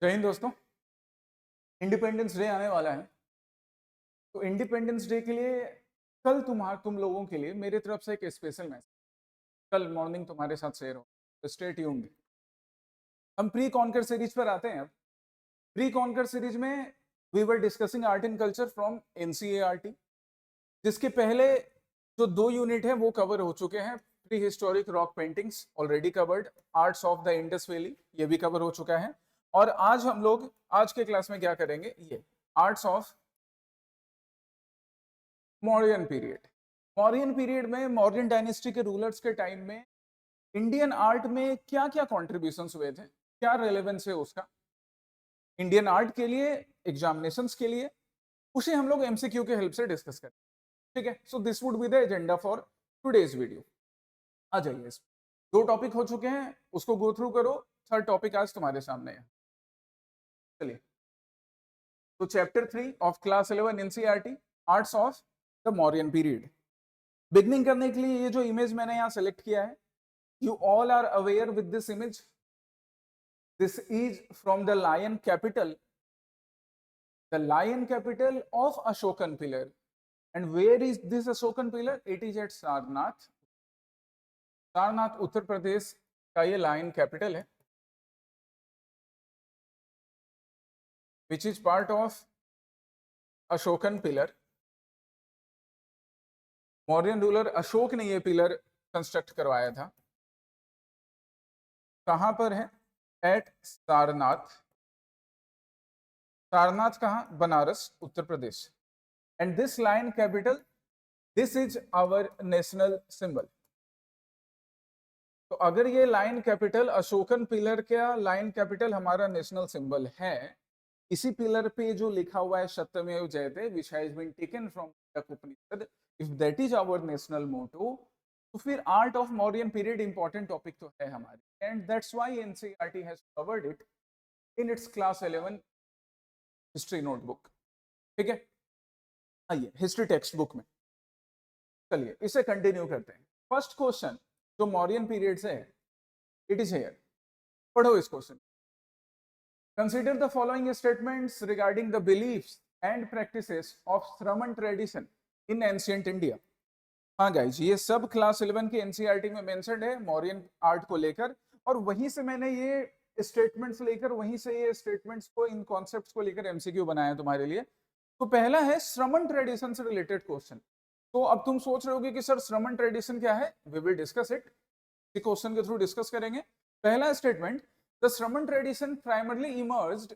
जय हिंद दोस्तों। Independence day आने वाला है, तो इंडिपेंडेंस डे के लिए कल तुम लोगों के लिए मेरी तरफ से एक स्पेशल मैसेज कल मॉर्निंग तुम्हारे साथ शेयर हो। तो स्टे ट्यून्ड। हम प्री कॉन्कर सीरीज पर आते हैं। अब प्री कॉन्कर सीरीज में we were discussing art and culture from NCERT, जिसके पहले जो 2 यूनिट है वो कवर हो चुके हैं। Pre historic rock paintings already covered, arts of the Indus valley ये भी कवर हो चुका है। और आज हम लोग आज के क्लास में क्या करेंगे, ये arts of Mauryan period. Mauryan period में मौर्यन डायनेस्टी के रूलर्स के टाइम में इंडियन आर्ट में क्या क्या कॉन्ट्रीब्यूशंस हुए थे, क्या रेलेवेंस है उसका इंडियन आर्ट के लिए, एग्जामिनेशंस के लिए, उसे हम लोग एमसीक्यू के हेल्प से डिस्कस करें। ठीक है, so this would be the agenda for today's video. आ जाइए, इस 2 टॉपिक हो चुके हैं, उसको गो थ्रू करो। थर्ड टॉपिक आज तुम्हारे सामने है। चलिए, तो chapter 3 of class 11 NCERT, arts of the Mauryan period. Beginning करने के लिए ये जो इमेज मैंने यहाँ सेलेक्ट किया है, you all are aware with this image. This is from the lion capital, the lion capital of Ashokan pillar. And where is this Ashokan pillar? It is at Sarnath. Sarnath Uttar Pradesh का ये lion capital है, which is part of Ashokan pillar. Mauryan ruler Ashok ने ये pillar construct करवाया था। कहां पर है? एट सारनाथ। सारनाथ कहां? Banaras, Uttar Pradesh. And this lion capital, this is our national symbol. तो अगर ये लाइन कैपिटल अशोकन पिलर का लाइन कैपिटल हमारा नेशनल सिंबल है, इसी पिलर पे जो लिखा हुआ है Satyameva Jayate which has been taken from Upanishad, if that is our national motto, तो फिर art of Mauryan period important topic तो है हमारी। And that's why NCERT has covered it in its class 11 history notebook. ठीक है, आइए हिस्ट्री टेक्स्ट बुक में। चलिए इसे कंटिन्यू करते हैं। फर्स्ट क्वेश्चन जो मौर्यन पीरियड से है, इट इज हियर। पढ़ो इस question. Consider the following statements regarding the beliefs and practices of श्रमण ट्रेडिशन इन एंशिएंट इंडिया। हाँ गाइज, ये सब क्लास 11 की एनसीईआरटी में मेंशन्ड है मौर्यन आर्ट को लेकर, और वहीं से मैंने ये स्टेटमेंट्स लेकर, वहीं से ये स्टेटमेंट्स को, इन कॉन्सेप्ट्स को लेकर एमसीक्यू बनाया तुम्हारे लिए। तो पहला है श्रमण ट्रेडिशन से रिलेटेड क्वेश्चन। तो अब तुम सोच रहे होगे कि सर श्रमण ट्रेडिशन क्या है, we will discuss it, question के थ्रू डिस्कस करेंगे। पहला statement, the Shramana tradition primarily emerged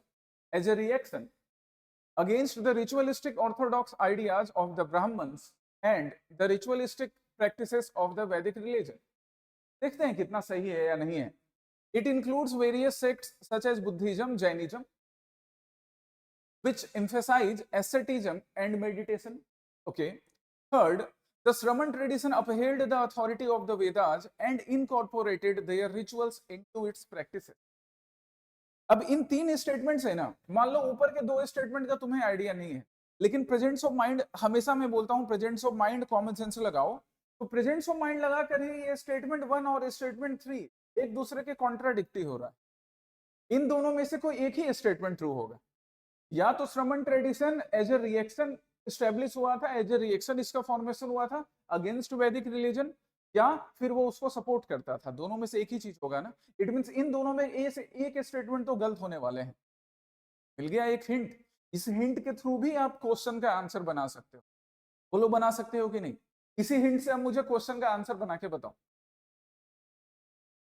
as a reaction against the ritualistic orthodox ideas of the Brahmins and the ritualistic practices of the Vedic religion. देखते हैं कितना सही है या नहीं है। It includes various sects such as Buddhism, Jainism, which emphasize asceticism and meditation. Okay. Third, the Shraman tradition upheld the authority of the Vedas and incorporated their rituals into its practices. अब इन 3 statements है ना, मान लो ऊपर के 2 statement का तुम्हें idea नहीं है, लेकिन प्रेजेंस ऑफ माइंड, हमेशा मैं बोलता हूं presence of mind common sense लगाओ। तो प्रेजेंस ऑफ माइंड लगा कर ही ये स्टेटमेंट 1 और स्टेटमेंट 3 एक दूसरे के कॉन्ट्राडिक्टी हो रहा है। इन दोनों में से कोई एक ही स्टेटमेंट ट्रू होगा। या तो Shramana tradition as a reaction establish हुआ था, एज ए रिएक्शन इसका फॉर्मेशन हुआ था अगेंस्ट वैदिक रिलीजन, या फिर वो उसको सपोर्ट करता था। दोनों में से एक ही चीज होगा ना। इट मींस इन दोनों में एक स्टेटमेंट तो गलत होने वाले हैं। मिल गया एक हिंट। इस हिंट के थ्रू भी आप क्वेश्चन का आंसर बना सकते हो। बोलो बना सकते हो कि नहीं? इसी हिंट से आप मुझे क्वेश्चन का आंसर बना के बताओ।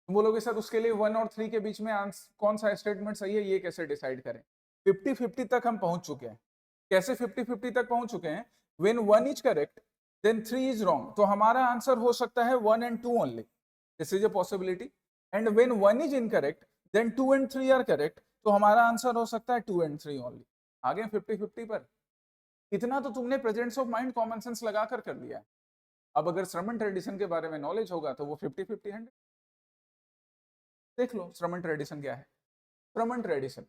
तुम बोलोगे सर उसके लिए 1 और 3 के बीच में कौन सा स्टेटमेंट सही है, ये कैसे डिसाइड करें? 50-50 तक हम पहुंच चुके हैं। कैसे 50-50 तक पहुंच चुके हैं? When 1 is correct then 3 is wrong. तो हमारा आंसर हो सकता है 1 and 2 only, this is a possibility. And when 1 is incorrect then 2 and 3 are correct, तो हमारा आंसर हो सकता है 2 and 3 ओनली। आ गए 50-50 पर। इतना तो तुमने presence of mind common sense लगाकर कर दिया है। अब अगर श्रमण ट्रेडिशन के बारे में नॉलेज होगा तो वो 50-50 100। देख लो श्रमण ट्रेडिशन क्या है। श्रमण ट्रेडिशन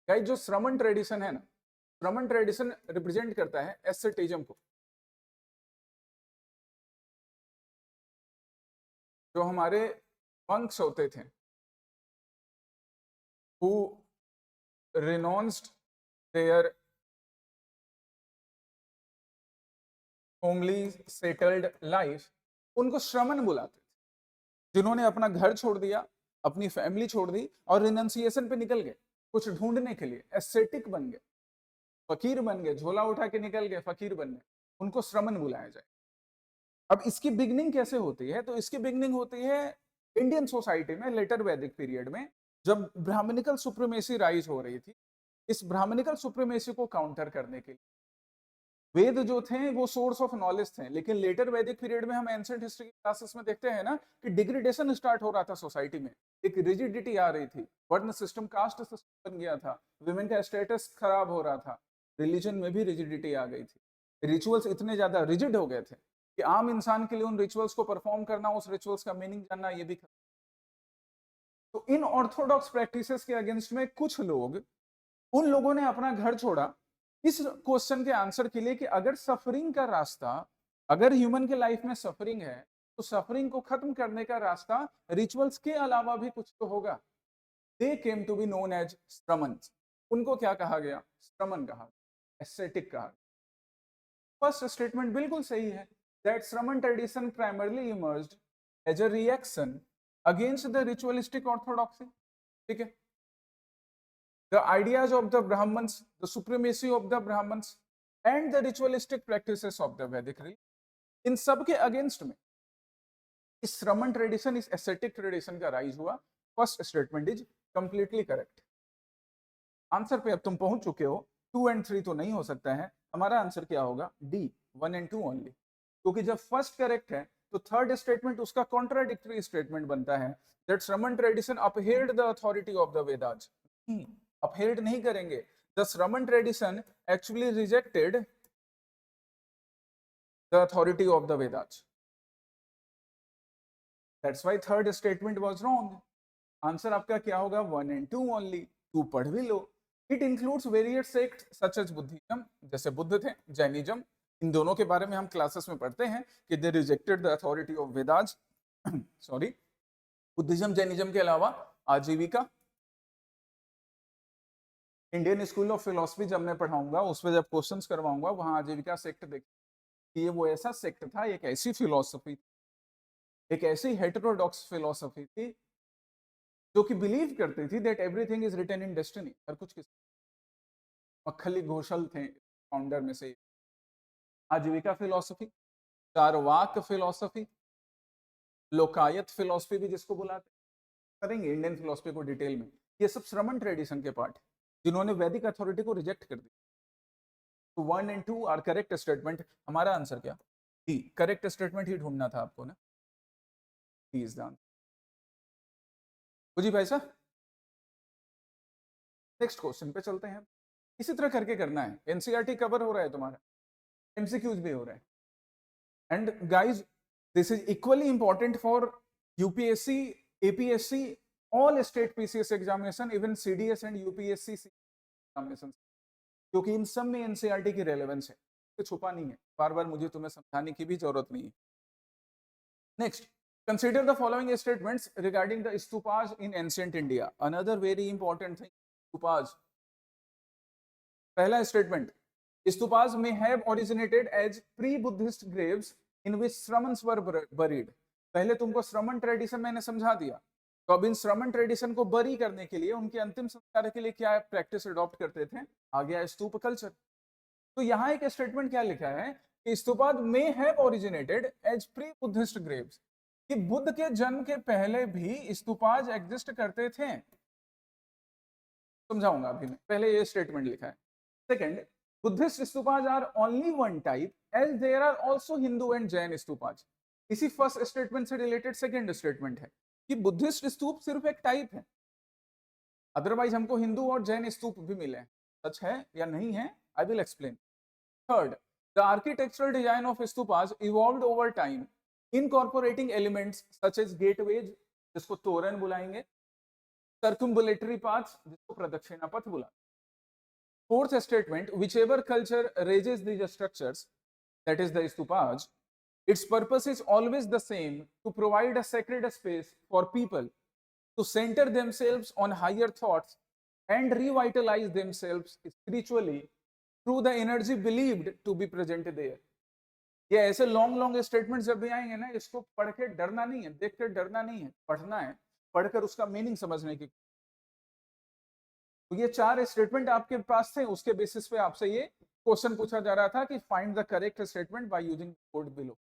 गाइस, जो श्रमण ट्रेडिशन है ना, श्रमण ट्रेडिशन रिप्रेजेंट करता है एस्थेटिज्म को। जो हमारे मंक्स होते थे, who renounced their homely settled life, उनको श्रमण बुलाते थे। जिन्होंने अपना घर छोड़ दिया, अपनी फैमिली छोड़ दी और रिनंसिएशन पे निकल गए, कुछ ढूंढने के लिए एस्थेटिक बन गए, फकीर बन गए, झोला उठा के निकल गए, फकीर बन गए, उनको श्रमण बुलाया जाए। अब इसकी बिगनिंग कैसे होती है? तो इसकी बिगनिंग होती है इंडियन सोसाइटी में लेटर वैदिक पीरियड में, जब ब्राह्मणिकल सुप्रीमेसी राइज हो रही थी। इस ब्राह्मणिकल सुप्रीमेसी को काउंटर करने के लिए वेद जो थे वो सोर्स ऑफ नॉलेज थे, लेकिन लेटर वैदिक पीरियड में हम एंशिएंट हिस्ट्री क्लासेस में देखते हैं ना कि डिग्रेडेशन स्टार्ट हो रहा था सोसाइटी में, एक रिजिडिटी आ रही थी, वर्ण सिस्टम, कास्ट सिस्टम बन गया था, विमेन का स्टेटस खराब हो रहा था, रिलीजन में भी रिजिडिटी आ गई थी, रिचुअल्स इतने ज्यादा रिजिड हो गए थे कि आम इंसान के लिए उन रिचुअल्स को परफॉर्म करना, उस रिचुअल्स का मीनिंग जानना, ये भी। तो इन ऑर्थोडॉक्स प्रैक्टिसेस के अगेंस्ट में कुछ लोग, उन लोगों ने अपना घर छोड़ा इस क्वेश्चन के आंसर के लिए कि अगर सफरिंग का रास्ता, अगर ह्यूमन के लाइफ में सफरिंग है, तो सफरिंग को खत्म करने का रास्ता रिचुअल्स के अलावा भी कुछ तो होगा। They came to be known as Shramans. उनको क्या कहा गया? श्रमण कहा, एस्थेटिक कहा। फर्स्ट स्टेटमेंट बिल्कुल सही है, that Shramana tradition primarily emerged as a reaction against the ritualistic orthodoxy. ठीक है, the ideas of the Brahmins, the supremacy of the Brahmins and the ritualistic practices of the Vedic religion, इन सब के against में इस श्रमण ट्रेडिशन, इस aesthetic tradition का rise हुआ। First statement is completely correct. Answer पे अब तुम पहुंच चुके हो, 2 and 3 तो नहीं हो सकता है, हमारा आंसर क्या होगा? डी, 1 and 2 ओनली, क्योंकि जब फर्स्ट करेक्ट है तो थर्ड स्टेटमेंट उसका कॉन्ट्राडिक्टरी स्टेटमेंट बनता है, that Shramana tradition upheld the authority of the Vedas. Upheld नहीं करेंगे, the Shramana tradition actually rejected the authority of the Vedas. That's why third statement was wrong. Answer आपका क्या होगा? 1 and 2 ओनली। 2 पढ़ भी लो। It includes various sects such as Buddhism, जैसे बुद्ध थे, जैनिज्म, इन दोनों के बारे में हम क्लासेस में पढ़ते हैं कि they rejected the authority of Vedas. Sorry, Buddhism Jainism के अलावा आजीविका, इंडियन स्कूल ऑफ फिलोसफी जब मैं पढ़ाऊंगा, उसमें जब क्वेश्चंस करवाऊंगा, वहां आजीविका सेक्ट देखिए, ये वो ऐसा सेक्ट था, एक ऐसी फिलोसफी, एक ऐसी हेटेरोडॉक्स फिलोसफी थी जो कि बिलीव करती थी that everything is written in destiny. हर कुछ किस मक्खली घोषल थे फाउंडर में से। Ajivika philosophy, Charvaka philosophy, Lokayata philosophy भी जिसको बुलाते, करेंगे इंडियन फिलोसफी को डिटेल में। ये सब श्रमण ट्रेडिशन के पार्ट जिन्होंने वैदिक अथॉरिटी को रिजेक्ट कर दिया। तो 1 and 2 आर करेक्ट स्टेटमेंट। हमारा आंसर क्या? डी, करेक्ट स्टेटमेंट ही ढूंढना था आपको ना। D is the answer. जी भाई साहब, नेक्स्ट क्वेश्चन पे चलते हैं। इसी तरह करके करना है, एनसीईआरटी कवर हो रहा है तुम्हारा, एमसीक्यूज भी हो रहा है। And guys, this is equally important for UPSC, APSC, all state PCS examination, even CDS and UPSC examination, क्योंकि इन सब में एनसीईआरटी की रेलेवेंस है, तो छुपा नहीं है, बार बार मुझे तुम्हें समझाने की भी जरूरत नहीं है। Next, consider the following statements regarding the stupas in ancient India. Another very important thing, stupas. पहला statement, stupas may have originated as pre-Buddhist graves in which Shramans were buried. पहले तुमको श्रमण ट्रेडिशन मैंने समझा दिया, तो अब इन श्रमण ट्रेडिशन को बरी करने के लिए, उनके अंतिम संस्कार के लिए क्या प्रैक्टिस अडॉप्ट करते थे? आ गया स्तूप कल्चर। तो यहाँ एक स्टेटमेंट क्या लिखा है कि stupa may have originated as pre Buddhist graves, कि बुद्ध के जन्म के पहले भी स्तूपाज एग्जिस्ट करते थे। समझाऊंगा अभी मैं, पहले ये स्टेटमेंट लिखा है। Second, Buddhist stupas are only one type as there are also Hindu and Jain stupas. इसी फर्स्ट स्टेटमेंट से रिलेटेड सेकंड स्टेटमेंट है कि बुद्धिस्ट स्तूप सिर्फ एक टाइप है, अदरवाइज हमको हिंदू और जैन स्तूप भी मिले। सच है या नहीं है? I will explain. Third, the architectural design of stupas evolved over time, incorporating elements such as gateways, जिसको तोरण बुलाएंगे, circumambulatory paths, जिसको प्रदक्षिणा पथ बुलाएंगे। Fourth statement, whichever culture raises these structures, that is the stupas, its purpose is always the same, to provide a sacred space for people to center themselves on higher thoughts and revitalize themselves spiritually through the energy believed to be present there. ये ऐसे long long statement जब भी आएंगे ना, इसको पढ़ के डरना नहीं है, देख कर डरना नहीं है, पढ़ना है, पढ़कर उसका मीनिंग समझने की। तो ये 4 स्टेटमेंट आपके पास थे, उसके बेसिस पे आपसे ये क्वेश्चन पूछा जा रहा था कि find the correct statement by using code below.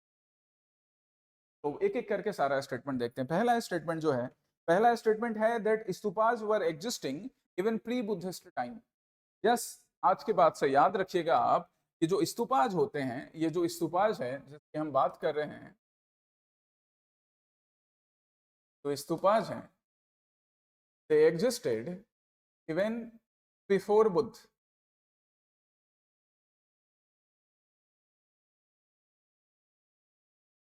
तो एक एक करके सारा स्टेटमेंट देखते हैं। पहला स्टेटमेंट जो है, पहला स्टेटमेंट है that stupas were existing even pre Buddhist time. Yes, आज के बाद से याद रखिएगा आप कि जो स्तूपाज होते हैं, ये जो स्तूपाज है जिसकी हम बात कर रहे हैं, तो स्तूपाज हैं, they existed even before Buddha.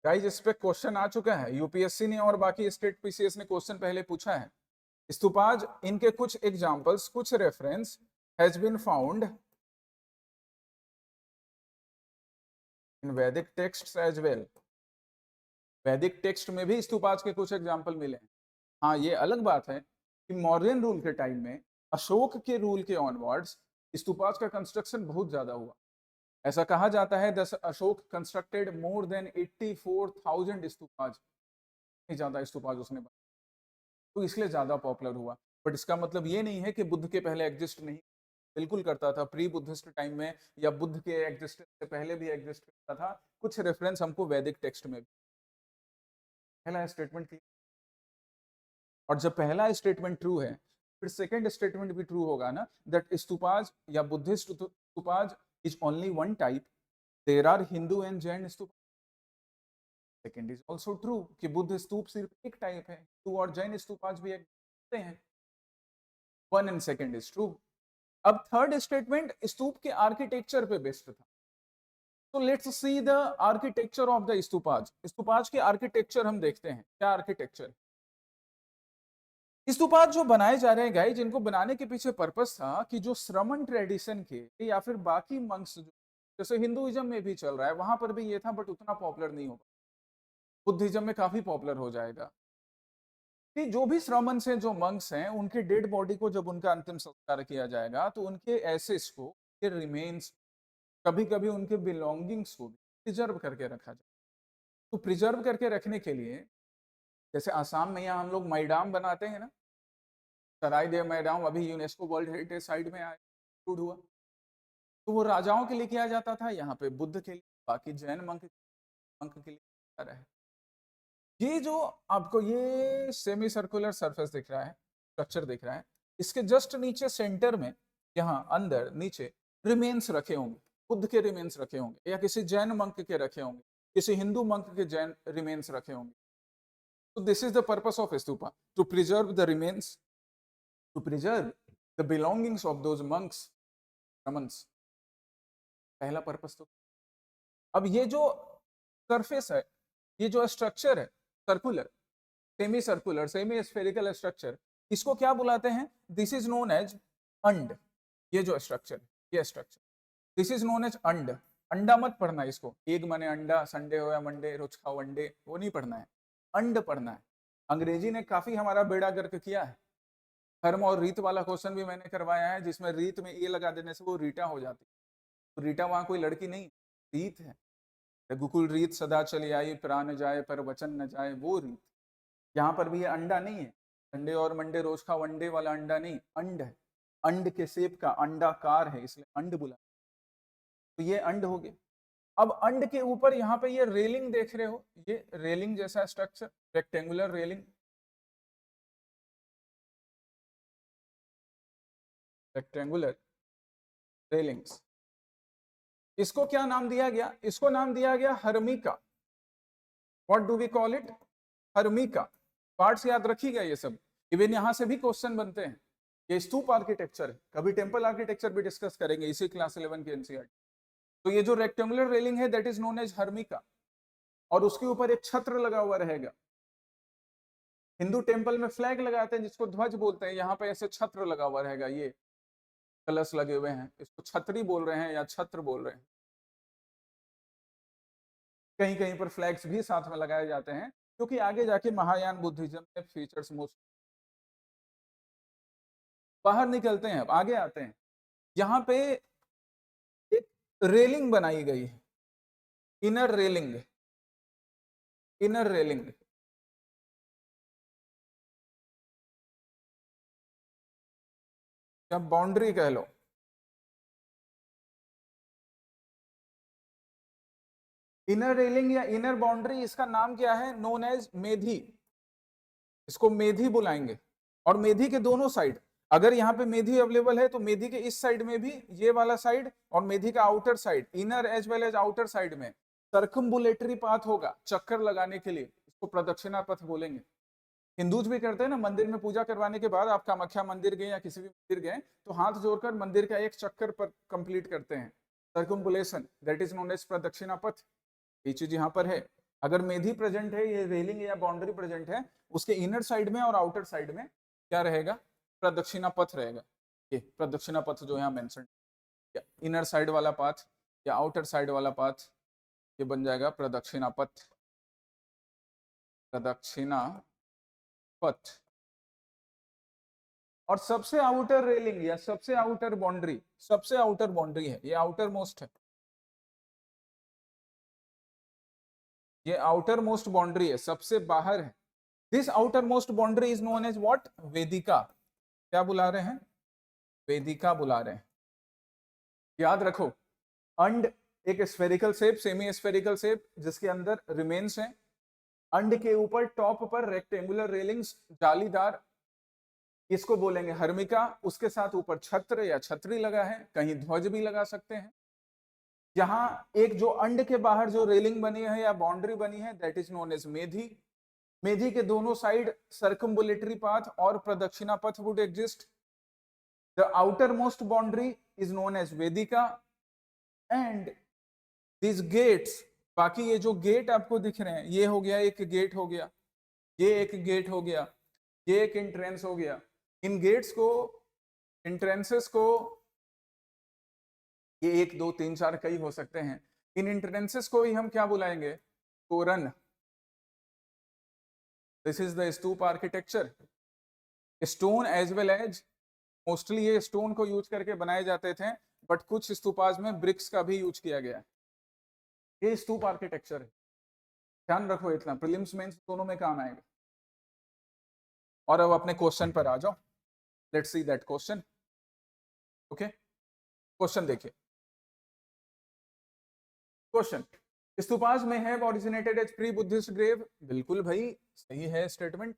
Guys, इस पे क्वेश्चन आ चुका है, यूपीएससी ने और बाकी स्टेट पीसीएस ने क्वेश्चन पहले पूछा है। स्तूपाज, इनके कुछ एग्जांपल्स, कुछ reference has been found in Vedic texts as well. Vedic text में भी स्तूपाज के कुछ एग्जांपल मिले हैं। हाँ, ये अलग बात है कि मौर्यन रूल के टाइम में, अशोक के रूल के ऑनवर्ड्स स्तूपाज का कंस्ट्रक्शन बहुत ज्यादा हुआ। ऐसा कहा जाता है the Ashok constructed more than 84,000 stupas, ज्यादा स्तूपाज उसने बनाए, तो इसलिए ज्यादा पॉपुलर हुआ। बट इसका मतलब ये नहीं है कि बुद्ध के पहले एग्जिस्ट नहीं, बिल्कुल करता था, प्री बुद्धिस्ट टाइम में या बुद्ध के एग्जिस्टेंस से पहले भी एग्जिस्ट करता था। कुछ रेफरेंस हमको वैदिक टेक्स्ट में भी। पहला स्टेटमेंट, और जब पहला स्टेटमेंट ट्रू है, फिर सेकंड स्टेटमेंट भी ट्रू होगा ना, दैट स्तूपाज या Buddhist stupas is only one type, there are Hindu and Jain stupa. Second is also true कि बुद्ध स्तूप सिर्फ एक टाइप है, हिंदू और जैन स्तूपाज भी एक हैं। One and second is true. अब थर्ड स्टेटमेंट स्तूप के आर्किटेक्चर पे बेस्ड था। तो let's see the architecture of the stupas. Stupas के आर्किटेक्चर हम देखते हैं, क्या आर्किटेक्चर। स्तूपाज जो बनाए जा रहे हैं गाइस, जिनको बनाने के पीछे पर्पस था कि जो श्रमण ट्रेडिशन के या फिर बाकी मंक्स, जैसे हिंदुइज्म में भी चल रहा है, वहां पर भी ये था, बट उतना पॉपुलर नहीं होगा। बुद्धिज्म में काफी पॉपुलर हो जाएगा कि जो भी श्रमण से जो मंक्स हैं, उनके डेड बॉडी को जब उनका अंतिम संस्कार किया जाएगा, तो उनके एसेस को, उनके रिमेन्स, कभी कभी उनके बिलोंगिंग्स को प्रिजर्व करके रखा जाए। तो प्रिजर्व करके रखने के लिए, जैसे आसाम में यहाँ हम लोग मैदाम बनाते हैं ना, सरायदेव मैदाम अभी यूनेस्को वर्ल्ड हेरिटेज साइट में आया, हुआ, तो वो राजाओं के लिए किया जाता था, यहाँ पे बुद्ध के लिए, बाकी जैन मंक के लिए है। ये जो आपको ये सेमी सर्कुलर सरफेस दिख रहा है, स्ट्रक्चर दिख रहा है, इसके जस्ट नीचे सेंटर में, यहाँ अंदर नीचे रिमेन्स रखे होंगे, बुद्ध के रिमेन्स रखे होंगे, या किसी जैन मंक के रखे होंगे, किसी हिंदू मंक के जैन रिमेन्स रखे होंगे। So this is the purpose of stupa, to preserve the remains, to preserve the belongings of those monks, shamans. पहला पर्पस तो। अब ये जो सरफेस है, ये जो स्ट्रक्चर है, circular, semi circular, semi spherical structure, इसको क्या बुलाते हैं? This is known as anda. ये जो स्ट्रक्चर, ये structure, this is known as anda. अंडा मत पढ़ना इसको, एग माने अंडा, संडे हो या मंडे, रोज खाओ अंडे, वो नहीं पढ़ना है, अंड पढ़ना है। अंग्रेजी ने काफी हमारा बेड़ा गर्क किया है। कर्म और रीत वाला क्वेश्चन भी मैंने करवाया है, जिसमें रीत में ए लगा देने से वो रीटा हो जाती है। तो रीटा वहां कोई लड़की नहीं, रीत है। रघुकुल रीत सदा चली आई, प्राण जाए पर वचन न जाए, वो रीत। यहाँ पर भी ये अंडा नहीं है, संडे और मंडे रोज का वनडे वाला अंडा नहीं, अंड है। अंड के शेप का, अंडाकार है, इसलिए अंड बुला। तो ये अंड हो गया। अब अंड के ऊपर यहाँ पे ये रेलिंग देख रहे हो, ये रेलिंग जैसा structure, rectangular railing, rectangular railings. इसको क्या नाम दिया गया? इसको नाम दिया गया harmika. What do we call it? Harmika. Parts याद रखिएगा ये सब, इवन यहां से भी क्वेश्चन बनते हैं। ये स्तूप आर्किटेक्चर है, कभी टेंपल आर्किटेक्चर भी डिस्कस करेंगे इसी क्लास 11 के एनसीईआरटी। तो ये जो रेक्टेंगुलर रेलिंग है, that is known as harmika, और उसके ऊपर एक छत्र लगा हुआ रहेगा। हिंदू टेंपल में फ्लैग लगाते हैं जिसको ध्वज बोलते हैं, यहाँ पे ऐसे छत्र लगा हुआ रहेगा, ये कलश लगे हुए हैं, इसको छतरी बोल रहे हैं या छत्र बोल रहे हैं। कहीं कहीं पर फ्लैग्स भी साथ में लगाए जाते हैं, क्योंकि आगे जाके महायान बुद्धिज्म में फीचर्स मोस्ट बाहर निकलते हैं, अब आगे आते हैं, यहाँ पे एक रेलिंग बनाई गई है, इनर रेलिंग, इनर रेलिंग। या बाउंड्री कह लो, इनर रेलिंग या इनर बाउंड्री, इसका नाम क्या है? Known as Medhi. इसको मेधी बुलाएंगे। और मेधी के दोनों साइड, अगर यहाँ पे मेधी अवेलेबल है तो मेधी के इस साइड में भी ये वाला साइड, और मेधी का outer side, inner as well as outer side में सर्कम्बुलेटरी पाथ होगा चक्कर लगाने के लिए, इसको प्रदक्षिणा पथ बोलेंगे। हिंदूज भी करते हैं ना, मंदिर में पूजा करवाने के बाद आप कामाख्या मंदिर गए या किसी भी मंदिर गए तो हाथ जोड़कर मंदिर का एक चक्कर पर कंप्लीट करते हैं, सर्कम्बुलेशन, दैट इज नोन एज प्रदक्षिणा पथ। ये चीज यहाँ पर है। अगर मेधी प्रेजेंट है, ये रेलिंग या बाउंड्री प्रेजेंट है, उसके इनर साइड में और आउटर साइड में क्या रहेगा? प्रदक्षिणा पथ रहेगा। ये प्रदक्षिणा पथ जो यहाँ मेंशन, इनर साइड वाला पाथ या आउटर साइड वाला पाथ, ये बन जाएगा प्रदक्षिणा पथ, प्रदक्षिणा पथ। और सबसे आउटर रेलिंग या सबसे आउटर बाउंड्री, सबसे आउटर बाउंड्री है, ये आउटर मोस्ट है, ये आउटर मोस्ट बाउंड्री है, सबसे बाहर है। This outermost boundary is known as what? Vedika. क्या बुला रहे हैं? वेदिका बुला रहे हैं। याद रखो, अंड एक spherical shape, semi spherical shape, जिसके अंदर रिमेन्स हैं। अंड के ऊपर टॉप पर रेक्टेंगुलर रेलिंग्स, जालीदार, इसको बोलेंगे हर्मिका। उसके साथ ऊपर छत्र या छतरी लगा है, कहीं ध्वज भी लगा सकते हैं। यहाँ एक जो अंड के बाहर जो रेलिंग बनी है या बाउंड्री बनी है, that is known as medhi. Medhi के दोनों साइड सर्कम्बुलेटरी पाथ और pradakshina path would exist. The outermost boundary is known as vedika and this gates, बाकी ये जो गेट आपको दिख रहे हैं, ये हो गया एक गेट हो गया, ये एक गेट हो गया, ये एक एंट्रेंस हो गया। इन गेट्स को, एंट्रेंसेस को, ये 1 2 3 4 कई हो सकते हैं, इन एंट्रेंसेस को ही हम क्या बुलाएंगे? Torana. This is the stupa architecture. Stone as well as, mostly ये स्टोन को यूज करके बनाए जाते थे, बट कुछ स्तूपाज में ब्रिक्स का भी यूज किया गया है। ये स्तूप आर्किटेक्चर है, ध्यान रखो इतना, प्रीलिम्स मेंस दोनों में काम आएगा। और अब अपने क्वेश्चन पर आ जाओ, let's see that question. Okay, question देखिए। Question, stupas may have originated as pre Buddhist grave. बिल्कुल भाई सही है स्टेटमेंट,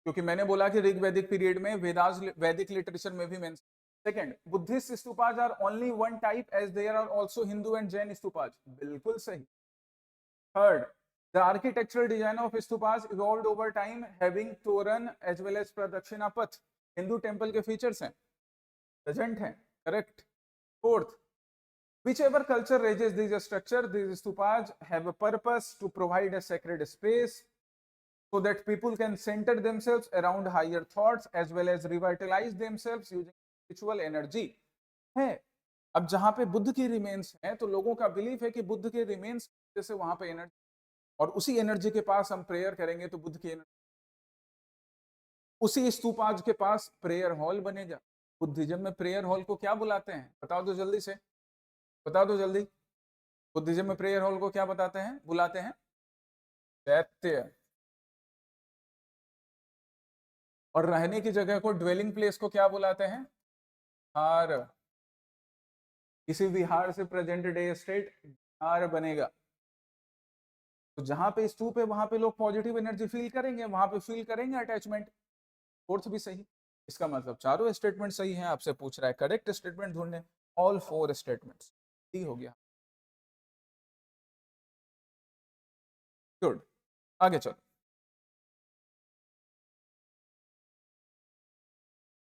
क्योंकि मैंने बोला कि ऋग वैदिक पीरियड में वेदास वैदिक लिटरेचर में भी mention. Second, Buddhist stupas are only one type as there are also Hindu and Jain stupas. बिल्कुल सही। Third, the architectural design of stupas evolved over time having toran as well as pradakshina path। Hindu temple के features हैं, present हैं, correct. Fourth, whichever culture raises these structure, these stupas have a purpose to provide a sacred space so that people can center themselves around higher thoughts as well as revitalize themselves using spiritual energy है। अब जहां पे बुद्ध की remains हैं, तो लोगों का belief है कि बुद्ध के रिमेन्स जैसे वहां पे एनर्जी, और उसी एनर्जी के पास हम प्रेयर करेंगे तो बुद्ध की एनर्जी, उसी स्तूपाज के पास प्रेयर हॉल बनेगा। बुद्धिज्म में प्रेयर हॉल को क्या बुलाते हैं? बता दो जल्दी से, बता दो जल्दी। बुद्धिज्म में प्रेयर हॉल को क्या बताते हैं, बुलाते हैं? दैत्य। और रहने की जगह को, ड्वेलिंग प्लेस को क्या बुलाते हैं? हार। किसी विहार से प्रेजेंट डे स्टेट हार बनेगा। तो जहां पे स्तूप है वहां पे लोग पॉजिटिव एनर्जी फील करेंगे, वहां पे फील करेंगे अटैचमेंट। फोर्थ भी सही। इसका मतलब चारों स्टेटमेंट सही हैं। आपसे पूछ रहा है करेक्ट स्टेटमेंट ढूंढने, ऑल 4 स्टेटमेंट्स सही हो गया। गुड, आगे चलो।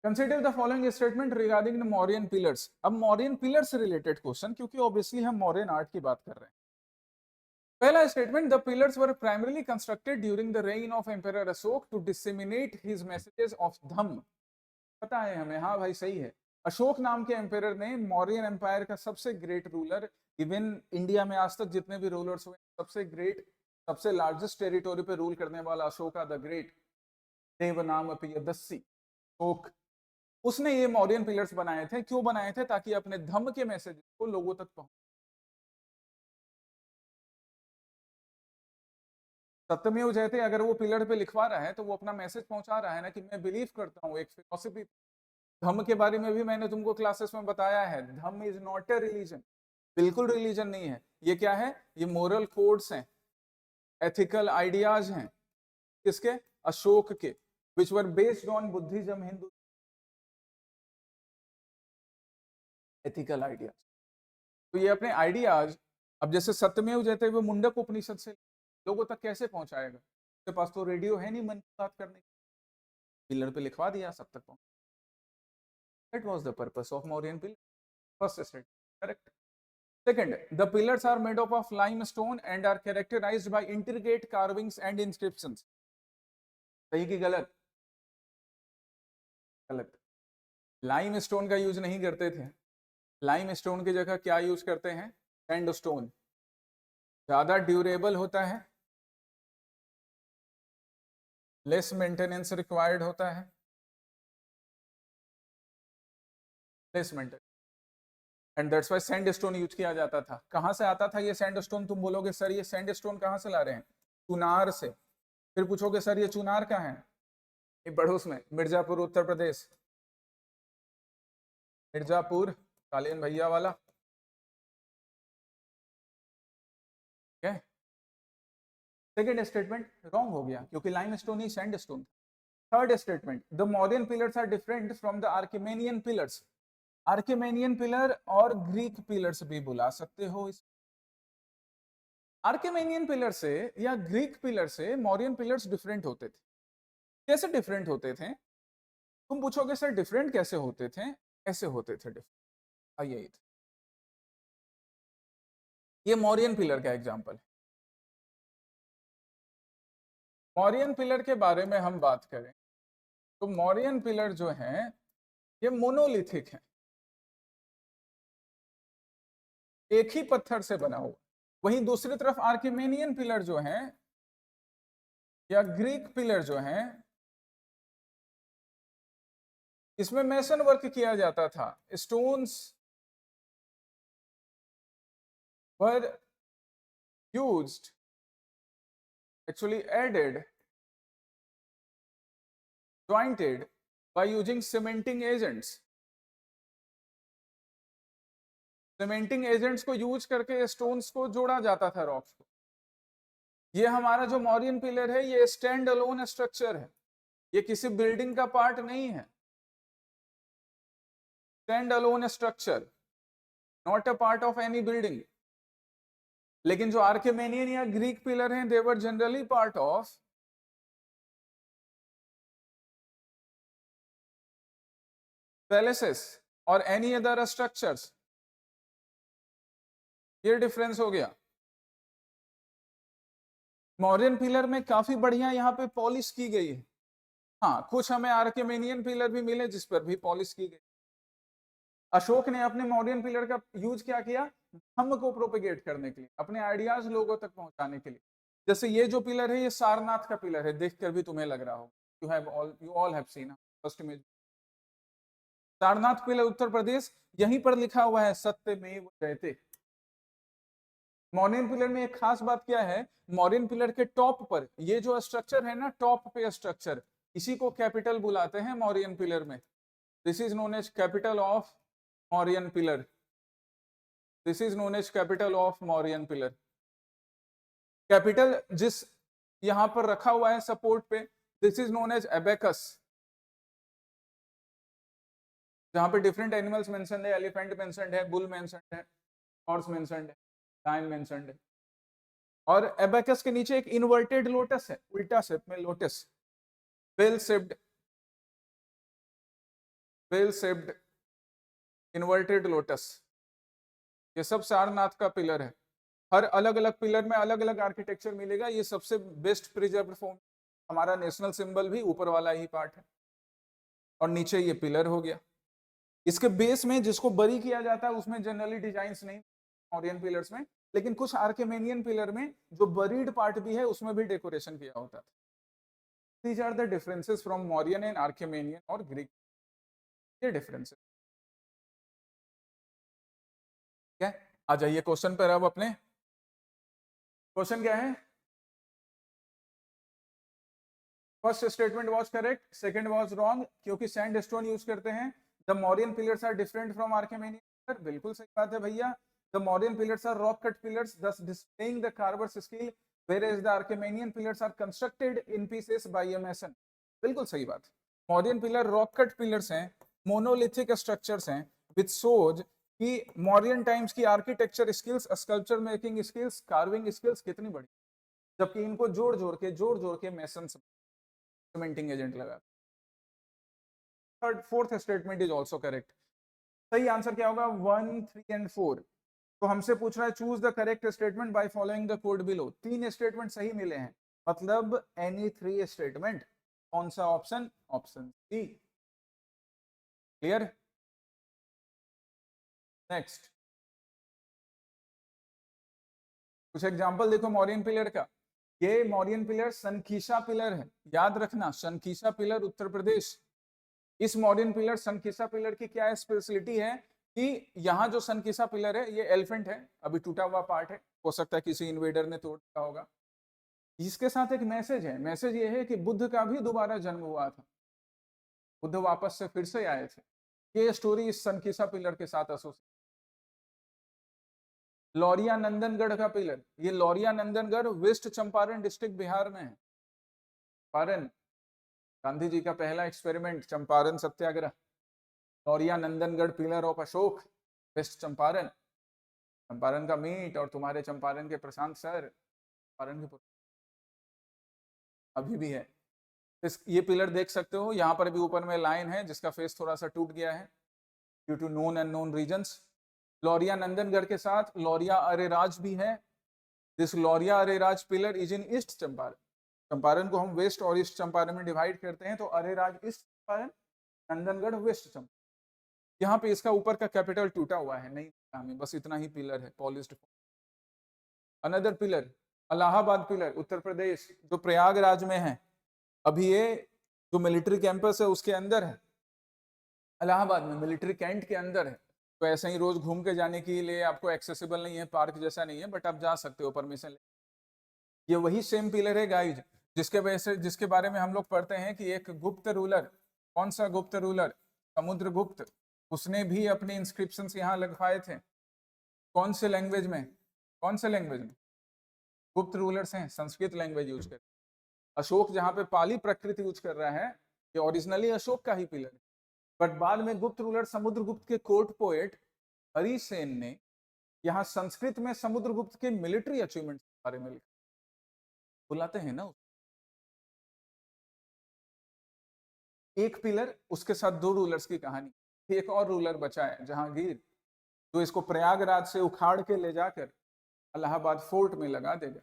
Consider the following statement regarding the Mauryan pillars. अब मौर्यन पिलर से रिलेटेड क्वेश्चन, क्योंकि ऑब्वियसली हम मौर्यन आर्ट की बात कर रहे हैं। पहला statement, the pillars were primarily constructed during the reign of emperor Ashok to disseminate his messages of dhamma. पता है हमें, हाँ भाई सही है। अशोक नाम के एम्पायर ने, मौर्यन एम्पायर का सबसे ग्रेट रूलर, इवन इंडिया में आज तक जितने भी रूलर्स हुए सबसे ग्रेट, सबसे लार्जेस्ट टेरिटोरी पे रूल करने वाला अशोका द ग्रेट, देवनाम पियदस्सी। अशोक, उसने ये मौर्यन पिलर्स बनाए थे। क्यों बनाए थे? ताकि अपने धम्म के मैसेज को लोगों तक पहुंचे। सत्यमेव जयते अगर वो पिलर पे लिखवा रहा है तो वो अपना मैसेज पहुंचा रहा है ना, कि मैं बिलीव करता हूँ एक फिलोसफी। धम्म के बारे में भी मैंने तुमको क्लासेस में बताया है, dhamma is not a religion, बिल्कुल रिलीजन नहीं है। ये क्या है? ये मोरल कोड्स हैं, एथिकल आइडियाज हैं। किसके? अशोक के, which were based on Buddhism, Hindu ethical ideas. तो ये अपने आइडियाज, अब जैसे सत्यमेव जयते वो मुंडक उपनिषद से लोगों तक कैसे पहुंचाएगा? उसके पास तो रेडियो है नहीं मन की बात करने, पिलर पे लिखवा दिया, सब तक पहुंच। That was the purpose of Mauryan pillar. First statement, correct. Second, the pillars are made up of limestone and are characterized by intricate carvings and inscriptions. सही की गलत? गलत। लाइमस्टोन का यूज नहीं करते थे। लाइमस्टोन की जगह क्या यूज करते हैं? सैंडस्टोन। ज्यादा ड्यूरेबल होता है, लेस मेंटेनेंस रिक्वायर्ड होता है, less maintenance, and that's why sandstone use किया जाता था। कहां से आता था ये सैंडस्टोन? तुम बोलोगे सर ये सैंडस्टोन कहां से ला रहे हैं? चुनार से। फिर पूछोगे सर ये चुनार कहाँ है? ये बड़ोस में, मिर्जापुर उत्तर प्रदेश, मिर्जापुर, कालीन भैया वाला। ठीक है। सेकेंड स्टेटमेंट रॉन्ग हो गया, क्योंकि limestone he sandstone. Third statement, the Mauryan pillars are different from the आर्किमेनियन pillars. आर्किमेनियन pillar और ग्रीक पिलर्स भी बुला सकते हो इस। आर्किमेनियन पिलर से या ग्रीक पिलर से मौर्यन पिलर्स डिफरेंट होते थे। कैसे डिफरेंट होते थे? तुम पूछोगे सर डिफरेंट कैसे होते थे? ऐसे होते थे डिफरेंट। आइए, ये मौर्यन पिलर का एग्जांपल है। मौर्यन पिलर के बारे में हम बात करें तो मौर्यन पिलर जो है ये मोनोलिथिक है, एक ही पत्थर से बना हुआ। वहीं दूसरी तरफ आर्किमेनियन पिलर जो है या ग्रीक पिलर जो है, इसमें मैसन वर्क किया जाता था। Stones were used, actually added, jointed by using cementing agents। Cementing agents को यूज करके स्टोन्स को जोड़ा जाता था रॉक्स को। ये हमारा जो मौर्यन पिलर है ये स्टैंड अलोन स्ट्रक्चर है, ये किसी बिल्डिंग का पार्ट नहीं है। Stand alone structure, not a part of any building. लेकिन जो आर्किमेनियन या ग्रीक पिलर हैं they were generally part of palaces और एनी अदर स्ट्रक्चर्स। ये डिफरेंस हो गया। मौर्यन पिलर में काफी बढ़िया यहाँ पे पॉलिश की गई है। हाँ, कुछ हमें आर्किमेनियन पिलर भी मिले जिस पर भी पॉलिश की गई। अशोक ने अपने मौर्यन पिलर का यूज क्या किया? धम्म को प्रोपेगेट करने के लिए, अपने आइडियाज लोगों तक पहुंचाने के लिए। जैसे ये जो पिलर है ये सारनाथ का पिलर है, देखकर भी तुम्हें लग रहा हो, you all have seen first image. Sarnath pillar Uttar Pradesh, यहीं पर लिखा हुआ है सत्यमेव जयते। मौर्यन पिलर में एक खास बात क्या है? मौर्यन पिलर के टॉप पर ये जो स्ट्रक्चर है ना, टॉप पे स्ट्रक्चर, इसी को कैपिटल बुलाते हैं मौर्यन पिलर में। This is known as capital of Mauryan pillar. This is known as capital of Mauryan pillar. Capital जिस यहां पर रखा हुआ है सपोर्ट पे, this is known as abacus. जहां पे डिफरेंट एनिमल्स मेंशन्ड है, एलिफेंट मेंशन्ड है, बुल मेंशन्ड है, हॉर्स मेंशन्ड है, लायन मेंशन्ड है। और एबेकस के नीचे एक इन्वर्टेड लोटस है, उल्टा शेप में lotus, bell shaped, bell shaped inverted lotus. ये सब सारनाथ का पिलर है। हर अलग अलग पिलर में अलग अलग आर्किटेक्चर मिलेगा। ये सबसे बेस्ट प्रिजर्व्ड फॉर्म, हमारा नेशनल सिंबल भी ऊपर वाला ही पार्ट है और नीचे ये पिलर हो गया। इसके बेस में जिसको बरी किया जाता है उसमें जनरली डिजाइन्स नहीं मौर्यन पिलर्स में, लेकिन कुछ आर्किमेनियन पिलर में जो बरीड पार्ट भी है उसमें भी डेकोरेशन किया होता था। These are the differences from Mauryan and Achaemenian और Greek. ये differences. क्या आ जाइए क्वेश्चन पर अब अपने. क्वेश्चन क्या है? First statement was correct, second was wrong, क्योंकि सैंडस्टोन यूज करते हैं. The Mauryan pillars are different from आर्किमेनियन. बिल्कुल सही बात है भैया. The Mauryan pillars are rock cut pillars, thus displaying the carver's skill, whereas the Achaemenian pillars are constructed in pieces by a mason. बिल्कुल सही बात. Mauryan pillar rock cut pillars हैं, मोनोलिथिक स्ट्रक्चर्स हैं, विच शोज कि मौर्यन टाइम्स की architecture skills, sculpture making skills, carving skills कितनी बड़ी, जबकि इनको जोड़ जोड़ के मेसन सीमेंटिंग एजेंट लगा. Third fourth statement is also correct. सही आंसर क्या होगा? 1, 3 एंड 4. तो हमसे पूछ रहा है choose the correct statement by following the code below. 3 statement सही मिले हैं, मतलब एनी 3 स्टेटमेंट. कौन सा option? Option C. Clear? Next कुछ एग्जांपल देखो मौर्यन पिलर का. ये मौर्यन पिलर सनकीशा पिलर है, याद रखना, सनकीशा पिलर उत्तर प्रदेश. इस मॉडर्न पिलर सनकीशा पिलर की क्या स्पेशलिटी है कि यहाँ जो सनकीशा पिलर है ये एलिफेंट है, अभी टूटा हुआ पार्ट है, हो सकता है किसी इन्वेडर ने तोड़ दिया होगा. इसके साथ एक मैसेज है. मैसेज ये है कि बुद्ध का भी दोबारा जन्म हुआ था, बुद्ध वापस से फिर से आए थे. ये स्टोरी इस सनकीशा पिलर के साथ एसोसिएट. लौरिया नंदनगढ़ का पिलर, ये लौरिया नंदनगढ़ वेस्ट चंपारण डिस्ट्रिक्ट बिहार में है. चंपारण, गांधी जी का पहला experiment Champaran Satyagraha. Lauriya Nandangarh pillar of Ashok, west Champaran. Champaran का मीट और तुम्हारे चंपारण के प्रशांत सर चंपारण के अभी भी है. ये पिलर देख सकते हो, यहाँ पर भी ऊपर में लाइन है जिसका फेस थोड़ा सा टूट गया है due to known and known reasons. Lauriya Nandangarh के साथ लौरिया अरेराज भी है. This Lauriya Areraj pillar is in east Champaran. Champaran को हम वेस्ट और ईस्ट चंपारण में डिवाइड करते हैं, तो अरेराज ईस्ट चंपारण, नंदनगढ़ वेस्ट चंपारण. यहाँ पे इसका ऊपर का कैपिटल टूटा हुआ है, नहीं हमें बस इतना ही पिलर है polished. Another pillar Allahabad pillar Uttar Pradesh, जो प्रयागराज में है. अभी ये जो मिलिट्री कैंपस है उसके अंदर है, इलाहाबाद में मिलिट्री कैंट के अंदर है. तो ऐसे ही रोज घूम के जाने के लिए आपको एक्सेसिबल नहीं है, पार्क जैसा नहीं है, बट आप जा सकते हो परमिशन ले. ये वही सेम पिलर है गाइज जिसके वजह से, जिसके बारे में हम लोग पढ़ते हैं कि एक गुप्त रूलर, कौन सा गुप्त रूलर? समुद्रगुप्त. उसने भी अपने इंस्क्रिप्शन यहाँ लगवाए थे. कौन से लैंग्वेज में? कौन से लैंग्वेज में? गुप्त रूलर्स हैं संस्कृत लैंग्वेज यूज कर. अशोक जहाँ पे पाली प्रकृति यूज कर रहा है, ये ओरिजिनली अशोक का ही पिलर है, बट बाद में गुप्त रूलर समुद्रगुप्त के कोर्ट पोएट हरिसेन ने यहाँ संस्कृत में समुद्रगुप्त के मिलिट्री अचीवमेंट के बारे में लिखा. बुलाते हैं ना एक पिलर, उसके साथ 2 रूलर्स की कहानी. एक और रूलर बचा है जहांगीर, जो इसको प्रयागराज से उखाड़ के ले जाकर इलाहाबाद फोर्ट में लगा देगा.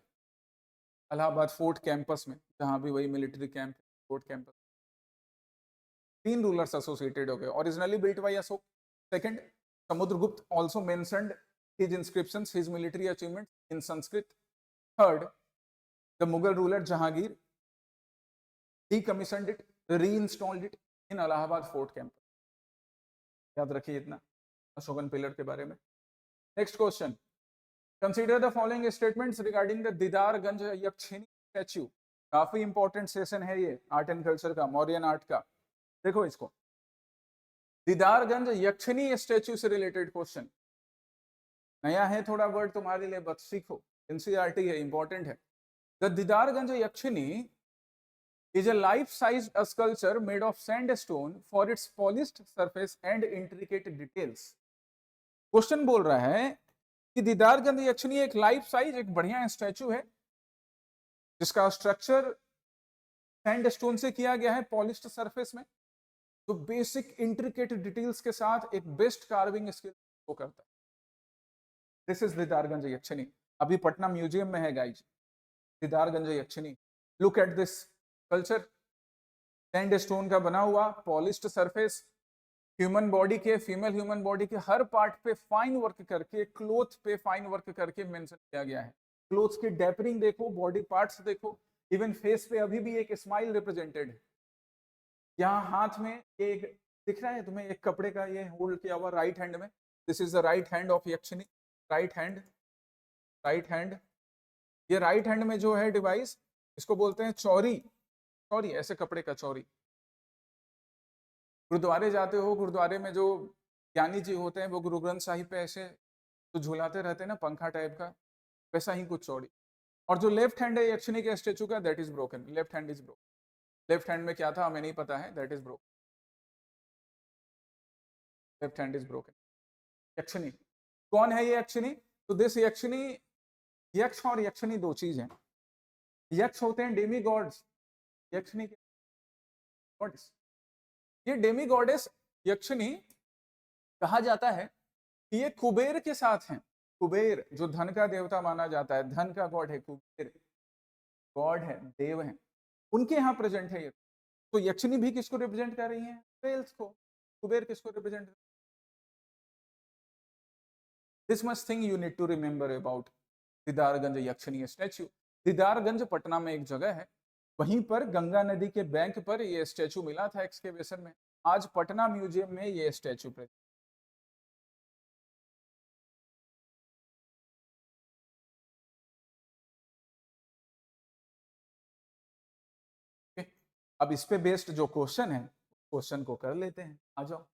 इलाहाबाद फोर्ट कैंपस में, जहां भी वही military camp, fort campus. 3 rulers associated हो गए. Originally built by Ashok. Second, Samudragupta also mentioned his inscriptions, his military achievements in Sanskrit. Third, the Mughal ruler Jahangir decommissioned it, reinstalled it in Allahabad Fort campus. याद रखिए इतना Ashokan pillar के बारे में. Next question, consider the following statements regarding the Didarganj Yakshini statue. काफी important session है ये art and culture का, मौर्यन आर्ट का. देखो इसको, दीदारगंज यक्षिणी स्टैच्यू से रिलेटेड क्वेश्चन. नया है थोड़ा वर्ड तुम्हारे लिए, बस सीखो, एनसीईआरटी है, इंपॉर्टेंट है. The Didarganj Yakshini is a life-sized sculpture made of sandstone for its polished surface and intricate details. Question बोल रहा है कि दीदारगंज यक्षिणी एक लाइफ साइज, एक बढ़िया स्टैचू है जिसका स्ट्रक्चर सैंडस्टोन से किया गया है, पॉलिश्ड सरफेस में, तो बेसिक इंट्रिकेट डिटेल्स के साथ एक बेस्ट कार्विंग स्किल को करता है. दिस इज दीदारगंज यक्षिणी. अभी पटना म्यूजियम में है guys Didarganj Yakshini. Look at this culture, sandstone का बना हुआ, पॉलिश्ड सरफेस, ह्यूमन बॉडी के, फीमेल ह्यूमन बॉडी के हर पार्ट पे फाइन वर्क करके, क्लोथ पे फाइन वर्क करके मेंशन किया गया है. क्लोथ्स की डेपरिंग देखो, बॉडी पार्ट्स देखो, इवन फेस पे अभी भी एक स्माइल रिप्रेजेंटेड है। यहाँ हाथ में एक दिख रहा है तुम्हें, एक कपड़े का ये होल्ड किया हुआ राइट हैंड में, this is the right hand of यक्षिनी, right hand, right hand. ये राइट हैंड में जो है डिवाइस, इसको बोलते हैं चौरी, चौरी ऐसे कपड़े का चौरी। गुरुद्वारे जाते हो, गुरुद्वारे में जो ज्ञानी जी होते हैं वो गुरु ग्रंथ साहिब पे ऐसे तो झुलाते रहते हैं ना, पंखा टाइप का, वैसा ही कुछ चौड़ी। और जो लेफ्ट हैंड है यक्षिनी के स्टेचू का, that is broken, left hand is broken. Left hand में क्या था हमें नहीं पता है, that is broken, left hand is broken. Yakshini कौन है ये यक्षिनी? तो दिस यक्षिनी, यक्ष और यक्षिनी दो चीज हैं। यक्ष होते हैं डेमी गॉड्स, यक्षिनी के गॉडेस। ये डेमी गॉडेस यक्षिनी कहा जाता है कि ये कुबेर के साथ हैं। कुबेर जो धन का देवता माना जाता है, धन का गॉड है कुबेर, गॉड है, देव है, उनके यहाँ प्रेजेंट है ये। तो यक्षिनी भी किसको रिप्रेजेंट कर रही है? वेल्स को। कुबेर किसको represent? This much thing you need to remember about Didarganj Yakshini statue. Didarganj Patna में एक जगह है, वहीं पर गंगा नदी के बैंक पर ये स्टैचू मिला था एक्सकेवेशन में। आज पटना म्यूजियम में ये स्टैचू प्रेजेंट। अब इस पे बेस्ड जो क्वेश्चन है, क्वेश्चन को कर लेते हैं, आ जाओ।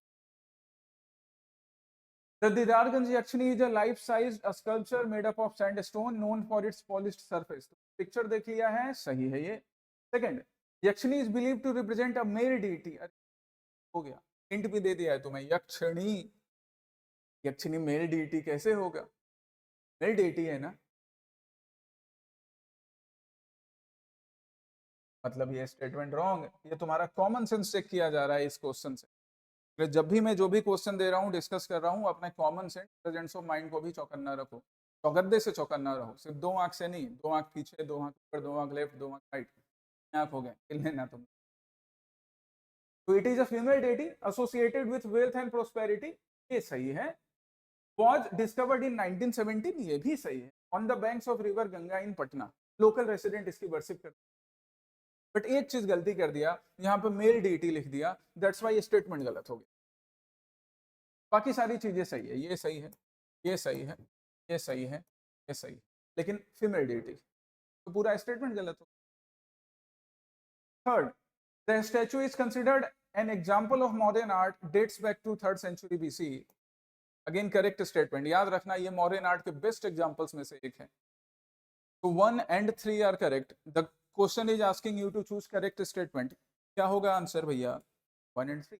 The Didarganj Yakshini is a life-sized sculpture made up of sandstone known for its polished surface. Picture देख लिया है, सही है ये। Second, यक्षिनी is believed to represent a male deity. हो गया, हिंट भी दे दिया है तुम्हें, यक्षिणी, यक्षिनी मेल डीटी कैसे होगा? मेल डीटी है ना, मतलब ये स्टेटमेंट रॉन्ग। ये तुम्हारा कॉमन सेंस चेक किया जा रहा है इस क्वेश्चन से। जब भी मैं जो भी क्वेश्चन दे रहा हूँ, डिस्कस कर रहा हूँ, अपने common sense, presence of mind को भी चौकन्ना रखो, चौगद्दे से चौकन्ना रहो। सिर्फ दो आंख से नहीं, दो आंख पीछे, दो आंख ऊपर, दो आंख लेफ्ट, दो आंख राइट, आंख हो गए हिलने ना तुम। तो it is a female deity associated with wealth and prosperity, ये सही है। वॉज डिस्कवर्ड इन 1917, ये भी सही है। On the banks of river Ganga in Patna, local resident इसकी वर्शिप करते। बट एक चीज गलती कर दिया, यहाँ पे मेल डीटी लिख दिया, दैट्स वाई स्टेटमेंट गलत हो गया। बाकी सारी चीजें सही है, ये सही है, ये सही है, ये सही है, ये सही है, लेकिन फीमेल डीटी, तो पूरा स्टेटमेंट गलत हो। Third, the statue is considered an example of modern art, dates back to 3rd century BC। Again correct statement, याद रखना ये मॉडर्न आर्ट के बेस्ट एग्जाम्पल्स में से एक है। तो 1 and 3 are correct. The question is asking you to choose correct statement. क्या होगा आंसर भैया? 1 and 3।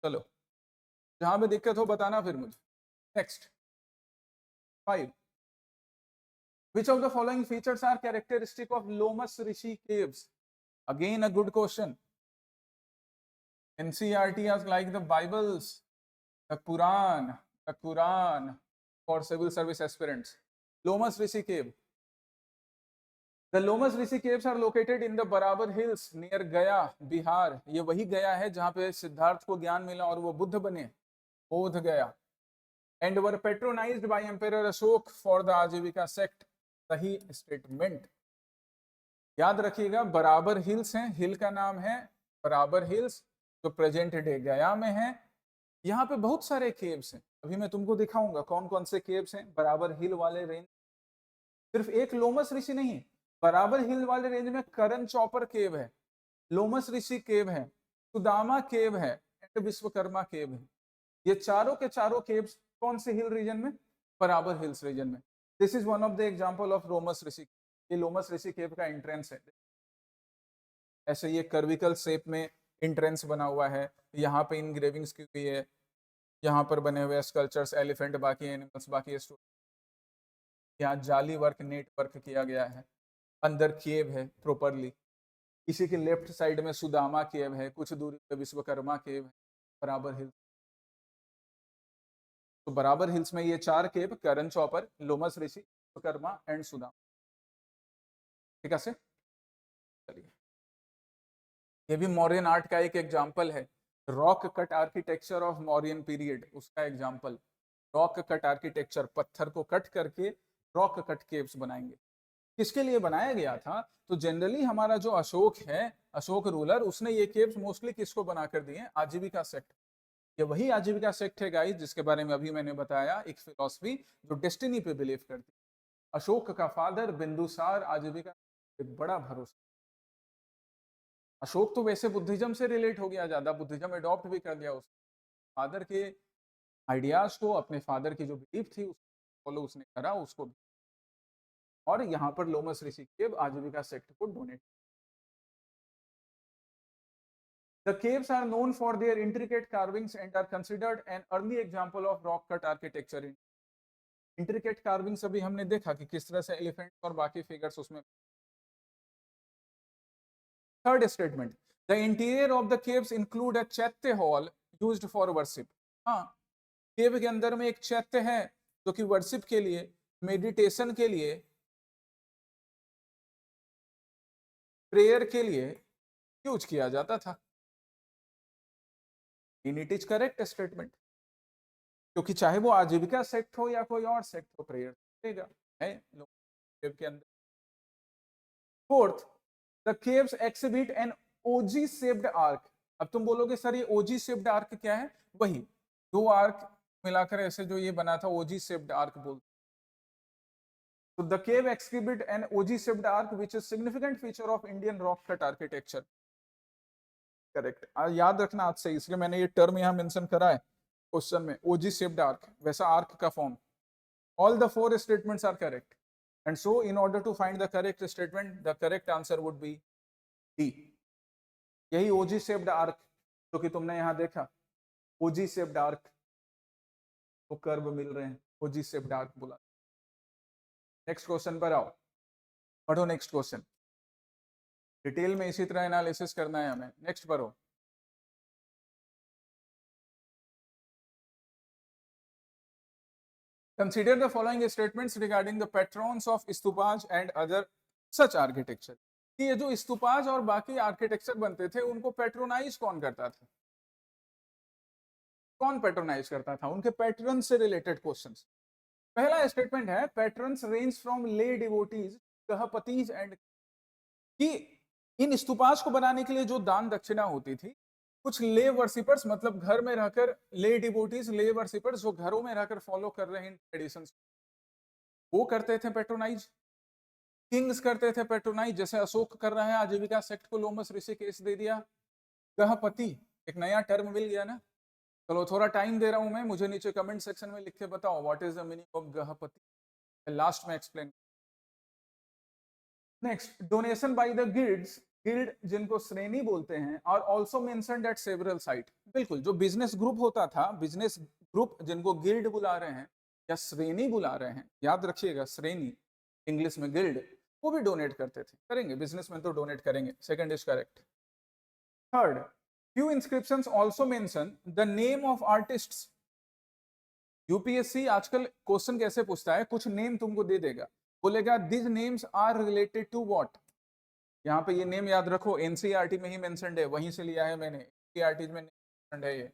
चलो, जहां पे दिक्कत हो बताना फिर मुझे। Next 5, which of the following features are characteristic of Lomas Rishi caves? Again a good question. NCERT has like the Bibles, the Quran for civil service aspirants. Lomas Rishi cave. The Lomas Rishi caves are located in the Barabar hills near Gaya, Bihar. ये वही गया है जहां पे सिद्धार्थ को ज्ञान मिला और वो बुद्ध बने, बोध गया। And were patronized by Emperor Ashok for the आजीविका sect। सही स्टेटमेंट। याद रखिएगा, बराबर हिल्स हैं, हिल का नाम है बराबर हिल्स, जो प्रेजेंट डे गया में है। यहाँ पे बहुत सारे केव्स हैं, अभी मैं तुमको दिखाऊंगा कौन कौन से केव्स हैं बराबर हिल वाले रेंज। सिर्फ एक लोमस ऋषि नहीं, बराबर हिल वाले रेंज में करण चौपर केव है, लोमस ऋषि केव है, सुदामा केव है, एंड विश्वकर्मा केव है। ये चारों के चारों केव्स कौन से हिल रीजन में? बराबर हिल्स रीजन में। This is one of the example of Lomas Rishi. ये लोमस ऋषि केव का एंट्रेंस है। ऐसे ये कर्विकल शेप में एंट्रेंस बना हुआ है, यहाँ पे इंग्रेविंग्स की हुई है, यहाँ पर बने हुए स्कल्पचर्स, एलिफेंट, बाकी एनिमल्स, बाकी यहाँ जाली वर्क, नेट वर्क किया गया है। अंदर केव है प्रॉपरली। इसी के लेफ्ट साइड में सुदामा केव है, कुछ दूरी पे विश्वकर्मा केव है, बराबर हिल्स। तो बराबर हिल्स में ये 4 केव, करण चौपर, लोमस ऋषि, विश्वकर्मा एंड सुदामा। ठीक है से चलिए, ये भी मौर्यन आर्ट का एक एग्जाम्पल है। Rock cut architecture of Mauryan period, उसका एग्जाम्पल। रॉक कट आर्किटेक्चर, पत्थर को कट करके रॉक कट केव्स बनाएंगे। किसके लिए बनाया गया था? तो जनरली हमारा जो अशोक है, अशोक रूलर, उसने ये केव्स मोस्टली किसको बनाकर दिए? आजीविका सेक्ट। ये वही आजीविका सेक्ट है गाइस जिसके बारे में अभी मैंने बताया, एक फिलॉसफी जो डेस्टिनी पे बिलीव करती है। अशोक का फादर बिंदुसार आजीविका, एक बड़ा भरोसा। अशोक तो वैसे बुद्धिज्म से रिलेट हो गया, ज्यादा बुद्धिज्म एडॉप्ट भी कर लिया उसने, फादर के आइडियाज को, अपने फादर की जो बिलीफ थी उसको फॉलो उसने करा उसको। और यहाँ पर लोमस ऋषि केव आजीविका सेक्ट को donate. The caves are known for their intricate carvings and are considered an early example of rock cut architecture. Intricate carvings अभी हमने देखा कि किस तरह से एलिफेंट और बाकी फिगर्स उसमें। Third statement, the interior of the caves include a चैत्य hall used for worship. हाँ, केव के अंदर में एक चैत्य है जो कि वर्शिप के लिए, मेडिटेशन के लिए, प्रेयर के लिए यूज किया जाता था। इट इज करेक्ट स्टेटमेंट, क्योंकि चाहे वो आजीविका सेक्ट हो या कोई और सेक्ट हो, प्रेयर देगा है केव के अंदर। Fourth, the caves exhibit an ogee shaped arch. अब तुम बोलोगे सर ये ओजी शेप्ड आर्क क्या है? वही दो आर्क मिलाकर ऐसे जो ये बना था, ओजी शेप्ड आर्क बोलते। So the cave exhibit an OG-shaped arc, which is significant feature of Indian rock cut architecture. Correct, याद रखना आज से, इसलिए मैंने ये टर्म यहाँ मेंशन करा है क्वेश्चन में, ओजी शेप्ड आर्क, वैसा आर्क का form. All the four statements are correct, and so in order to find the correct statement, the correct answer would be D. यही ओजी शेप्ड आर्क जो कि तुमने यहाँ देखा, ओजी शेप्ड आर्क, वो curve मिल रहे हैं, ओजी शेप्ड आर्क बोला। नेक्स्ट क्वेश्चन पर आओ, पढ़ो नेक्स्ट क्वेश्चन। डिटेल में इसी तरह एनालिसिस करना है हमें। नेक्स्ट पढ़ो। Consider the following statements regarding the patrons of stupas and other such architecture. कि ये जो स्तूपाज और बाकी आर्किटेक्चर बनते थे उनको पेट्रोनाइज कौन करता था? कौन पेट्रोनाइज करता था? उनके पैट्रन से रिलेटेड क्वेश्चंस। पहला स्टेटमेंट है, पैट्रन्स रेंज फ्रॉम ले डिवोटीज, गृहपतिज एंड, कि इन स्तूपाज को बनाने के लिए जो दान दक्षिणा होती थी, कुछ ले वर्शिपर्स, मतलब घर में रहकर ले डिवोटीज, ले वर्शिपर्स जो घरों में रहकर फॉलो कर रहे हैं ट्रेडिशंस, वो करते थे पेट्रोनाइज। किंग्स करते थे पेट्रोनाइज, जैसे अशोक कर रहा है आजीविका सेक्ट को, लोमस ऋषि केस दे दिया। गृहपति, एक नया टर्म मिल गया ना। चलो थोड़ा टाइम दे रहा हूं मैं, मुझे नीचे कमेंट सेक्शन में लिख के बताओ what is the meaning of grihapati, last में explain. Next, donation by the guilds, guild जिनको श्रेणी बोलते हैं, और also mentioned at several site. बिल्कुल, जो बिजनेस ग्रुप होता था, बिजनेस ग्रुप जिनको गिल्ड बुला रहे हैं या श्रेणी बुला रहे हैं, याद रखिएगा श्रेणी इंग्लिश में गिल्ड, वो भी डोनेट करते थे, करेंगे, बिजनेसमैन तो डोनेट करेंगे। Second is correct. Third, few inscriptions also mention the name of artists. UPSC आजकल क्वेश्चन कैसे पूछता है, कुछ नेम तुमको दे देगा, बोलेगा these names are related to what। यहाँ पे ये नेम याद रखो, एनसीईआरटी में ही मेंशन्ड है, वहीं से लिया है मैंने, एनसीईआरटी में मेंशन्ड है ये,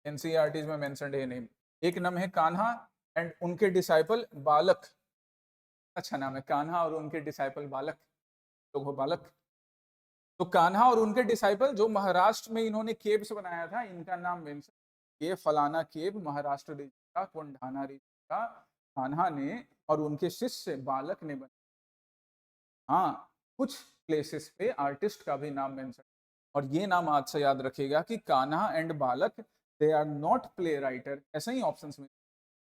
एनसीईआरटी में मेंशन्ड है नेम। एक नाम है कान्हा एंड उनके डिसाइपल बालक, अच्छा नाम है कान्हा और उनके डिसाइपल बालक, तो वो बालक। तो कान्हा और उनके डिसाइपल जो महाराष्ट्र में इन्होंने केव्स बनाया था, इनका नाम मेंशन, ये फलाना केव महाराष्ट्र रीजन का, कोंढाना रीजन का, कान्हा ने और उनके शिष्य बालक ने बनाया। हाँ, कुछ प्लेसेस पे आर्टिस्ट का भी नाम मेंशन, और ये नाम आज से याद रखिएगा कि Kanha and Balak, they are not play writer, ऐसे ही ऑप्शंस में,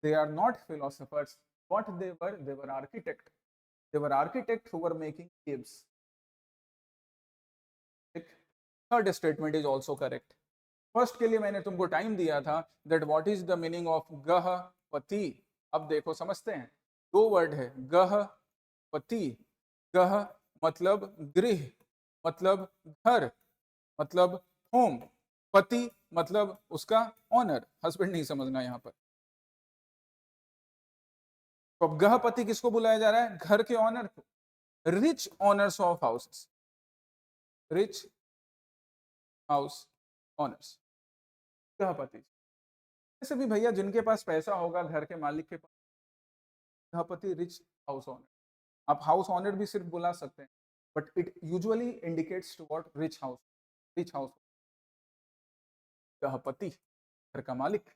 they are not philosophers, what they were architect, they were architect who were making caves. Third statement is also correct. First के लिए मैंने तुमको टाइम दिया था, that what is the meaning of grihapati. अब देखो समझते हैं, दो वर्ड है, गृहपति। गृह मतलब गृह, मतलब घर, मतलब होम, पति मतलब उसका ऑनर, हस्बैंड नहीं समझना यहाँ पर। तो अब गृहपति किसको बुलाया जा रहा है? घर के ऑनर को, rich owners of houses, rich house owners, गृहपति। ऐसे भी भैया जिनके पास पैसा होगा, घर के मालिक के पास गृहपति रिच हाउस ऑनर, आप हाउस ऑनर भी सिर्फ बुला सकते हैं, but it usually indicates toward rich house, rich house. गृहपति, घर का मालिक,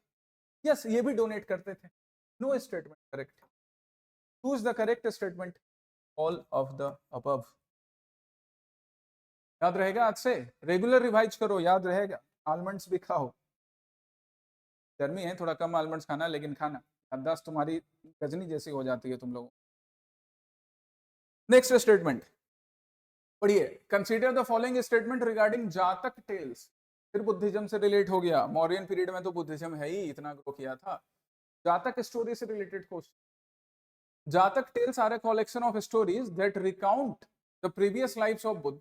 यस ये भी डोनेट करते थे। No statement correct, choose the correct statement, all of the above. याद रहेगा, आज से रेगुलर रिवाइज करो, याद रहेगा। आलमंड्स भी खाओ, गर्मी है थोड़ा कम आलमंड्स खाना, लेकिन खाना, याददाश्त तुम्हारी गजनी जैसी हो जाती है तुम लोगों। नेक्स्ट स्टेटमेंट पढ़िए, consider the following statement regarding जातक टेल्स। फिर बुद्धिज्म से रिलेट हो गया, मौर्यन पीरियड में तो बुद्धिज्म है ही, इतना ग्रो किया था। जातक स्टोरी से related question. Jataka tales are a collection of stories that recount the previous lifes of Buddha,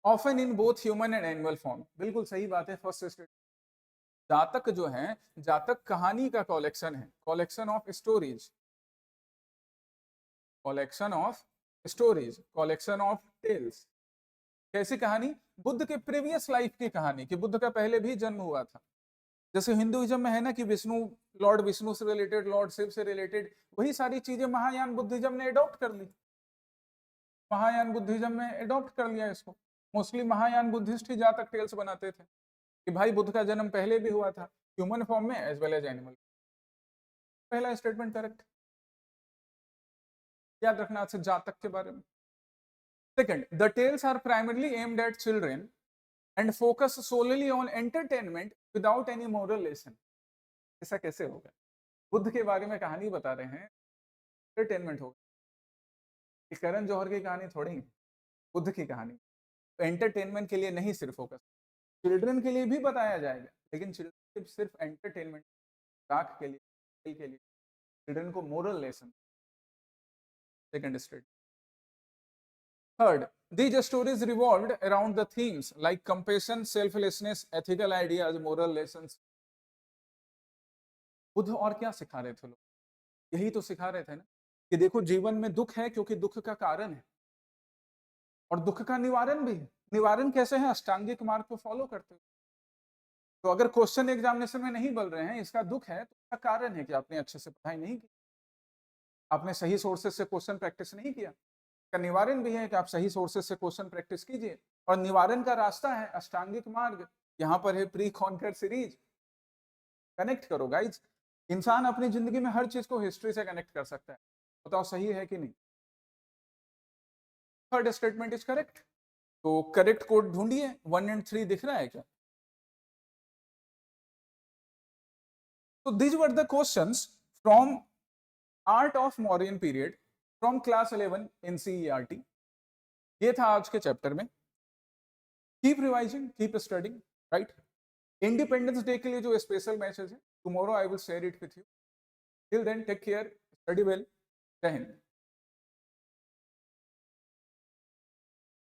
often in both human and animal form. बिल्कुल सही बात है, फर्स्ट स्टेटमेंट। जातक जो है, जातक कहानी का कलेक्शन है, collection of stories, collection of stories, collection of tales. कैसी कहानी? बुद्ध के प्रीवियस लाइफ की कहानी, कि बुद्ध का पहले भी जन्म हुआ था। जैसे हिंदुइज्म में है ना कि विष्णु, लॉर्ड विष्णु से रिलेटेड, लॉर्ड शिव से रिलेटेड, वही सारी चीजें महायान बुद्धिज्म ने अडॉप्ट कर ली, महायान बुद्धिज्म में अडॉप्ट कर लिया इसको। मोस्टली महायान बुद्धिस्ट ही जातक टेल्स बनाते थे कि भाई बुद्ध का जन्म पहले भी हुआ था, ह्यूमन फॉर्म में एज वेल एज एनिमल। पहला स्टेटमेंट करेक्ट, याद रखना अच्छे जातक के बारे में। Second, the tales are primarily aimed at children and focus solely on entertainment without any moral lesson. ऐसा कैसे होगा? बुद्ध के बारे में कहानी बता रहे हैं, एंटरटेनमेंट होगा। करण जौहर की कहानी थोड़ी, बुद्ध की कहानी, तो एंटरटेनमेंट के लिए नहीं सिर्फ फोकस, चिल्ड्रन के लिए भी बताया जाएगा, लेकिन चिल्ड्रन सिर्फ एंटरटेनमेंट, राख के लिए चिल्ड्रन को moral lesson. Second state. Third, these stories revolved around the themes like compassion, selflessness, ethical ideas, moral lessons. Buddha और क्या सिखा रहे थे लोग? यही तो सिखा रहे थे ना कि देखो जीवन में दुख है क्योंकि दुख का कारण है, और दुख का निवारण भी है। निवारण कैसे है? अष्टांगिक मार्ग को फॉलो करते हुए। तो अगर क्वेश्चन एग्जामिनेशन में नहीं बोल रहे हैं इसका दुख है, तो उसका कारण है कि आपने अच्छे से पढ़ाई नहीं की, आपने सही सोर्सेज से क्वेश्चन प्रैक्टिस नहीं किया। का निवारण भी है कि आप सही सोर्सेज से क्वेश्चन प्रैक्टिस कीजिए, और निवारण का रास्ता है अष्टांगिक मार्ग। यहाँ पर है प्री कॉन्कर सीरीज। कनेक्ट करो गाइज, इंसान अपनी जिंदगी में हर चीज को हिस्ट्री से कनेक्ट कर सकता है, बताओ सही है कि नहीं? Third statement is correct. तो करेक्ट कोड ढूंढिए, 1 और 3 दिख रहा है क्या? तो these were the questions from Art of Mauryan Period from class 11 NCERT। ये था आज के चैप्टर में। Keep revising, keep studying, right. Independence day के लिए जो स्पेशल मैसेज है, tomorrow I will share it with you. Till then take care, study well, जय हिंद।